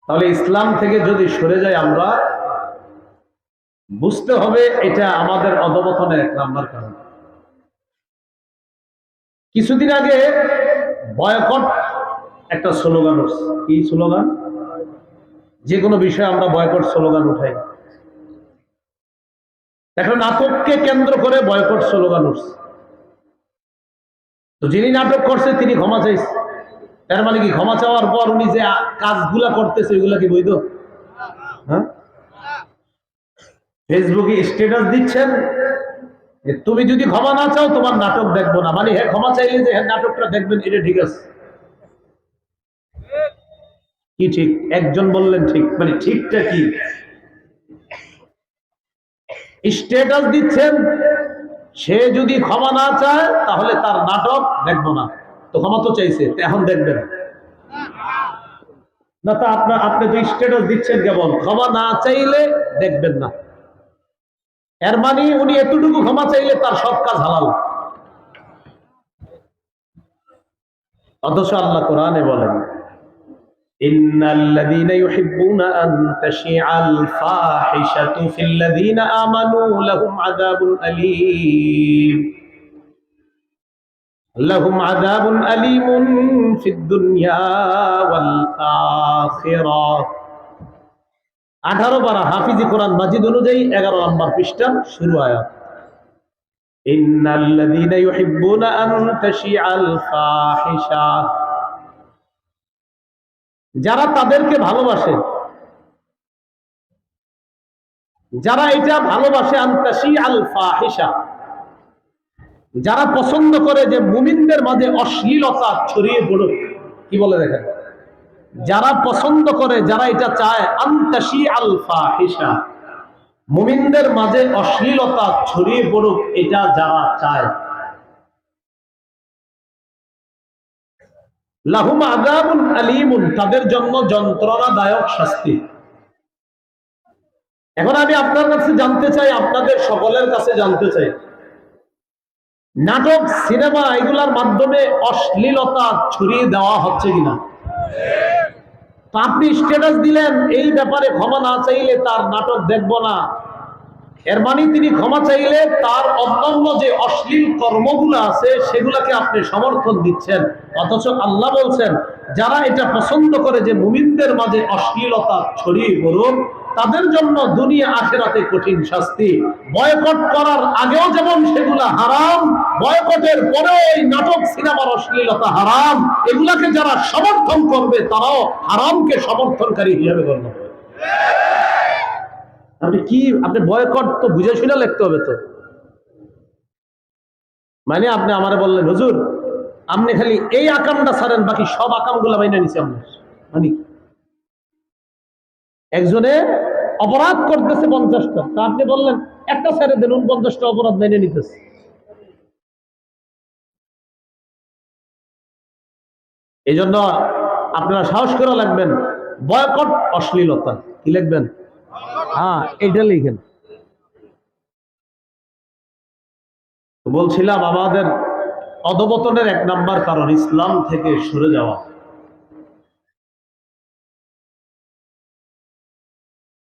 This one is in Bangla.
তাহলে ইসলাম থেকে যদি সরে যাই আমরা, বুঝতে হবে এটা আমাদের অধঃপতনের এক নাম্বার কারণ। কিছুদিন আগে বয়কট একটা স্লোগান উঠছে। কি স্লোগান? যে কোনো বিষয়ে আমরা বয়কট স্লোগান উঠাই। এখন নাটককে কেন্দ্র করে বয়কট স্লোগান উঠছে। তো যিনি নাটক করছে তিনি ক্ষমা চাইছে। তার মানে কি ক্ষমা চাওয়ার পর উনি যে কাজগুলা করতেছে ওইগুলা কি বৈধ? হ্যাঁ, ফেসবুকে স্ট্যাটাস দিচ্ছেন যে তুমি যদি ক্ষমা না চাও তোমার নাটক দেখবো না, মানে হ্যাঁ ক্ষমা চাইলে যে হ্যাঁ নাটকটা দেখবেন, এটা ঠিক আছে? কি ঠিক? একজন বললেন ঠিক, মানে ঠিকটা কি? স্ট্যাটাস দিচ্ছেন সে যদি ক্ষমা না চায় তাহলে তার নাটক দেখবো না। তো ক্ষমা তো চাইছে, এখন দেখবেন না। তা আপনি তো স্ট্যাটাস দিচ্ছেন কেবল, ক্ষমা না চাইলে দেখবেন না। এর মানে উনি এতটুকু ক্ষমা চাইলে তার সব কাজ হালাল। অথচ আল্লাহ কোরআনে বলেন ইন্নাল্লাযীনা ইউহিব্বুনা আন তাশিআল ফাহিশাতু ফিল্লাযীনা আমানু লাহুম আযাবুন আলীম, লাহুম আযাবুন আলীমুন ফিদ দুনিয়া ওয়াল আখিরাহ। 18 পারা হাফিজি কোরআন মাজিদ অনুযায়ী 11 নম্বর পৃষ্ঠার শুরু আয়াত। ইন্নাল্লাযীনা ইউহিব্বুনা আন তাশিআল ফাহিশা, যারা তাদেরকে ভালোবাসে, যারা এটা ভালোবাসে, আন তাশিআল ফাহিশা, যারা পছন্দ করে যে মুমিনদের মাঝে অশ্লীলতা ছড়িয়ে পড়ুক। কি বলে দেখেন, যারা পছন্দ করে, যারা এটা চায়, আন তাশিআল ফাহিশা, মুমিনদের মাঝে অশ্লীলতা ছড়িয়ে পড়ুক, এটা যারা চায়, লাহুম আযাবুন আলীমুন, তাদের জন্য যন্ত্রণাদায়ক শাস্তি। এখন আমি আপনার কাছে জানতে চাই, আপনাদের সকলের কাছে জানতে চাই, নাটক, সিনেমা এগুলার মাধ্যমে অশ্লীলতা ছড়িয়ে দেওয়া হচ্ছে কিনা? তো আপনি স্ট্যাটাস দিলেন এই ব্যাপারে ক্ষমা না চাইলে তার নাটক দেখব না, এর মানে তিনি ক্ষমা চাইলে তার অন্যান্য যে অশ্লীল কর্মগুলো আছে সেগুলাকে আপনি সমর্থন দিচ্ছেন। অথচ আল্লাহ বলছেন যারা এটা পছন্দ করে যে মুমিনদের মাঝে অশ্লীলতা ছড়িয়ে পড়ুক, তাদের জন্য দুনিয়া আখিরাতে কঠিন শাস্তি। বয়কট করার আগেও যেমন সেগুলা হারাম, বয়কটের পরেও এই নাটক সিনেমার অশ্লীলতা হারাম। এগুলাকে যারা সমর্থন করবে তারাও হারামকে সমর্থনকারী হিসাবে গণ্য হবে। আপনি বয়কট তো বুঝে শুনে লিখতে হবে তো। মানে আপনি আমারে বললেন হুজুর আপনি খালি এই আকামটা ছাড়েন, বাকি সব আকামগুলো মাইনে নিছি আমরা। মানে একজনে অপরাধ করতেছে 50টা, তা আপনি বললেন একটা ছেড়ে দেন, 49টা অপরাধ মেনে নিতেছে। এই জন্য আপনারা সাহস করে লাগবেন বয়কট অশ্লীলতা। কি লিখবেন? হ্যাঁ, এইটা লিখেন। বলছিলাম আমাদের অধঃপতনের এক নাম্বার কারণ ইসলাম থেকে সরে যাওয়া।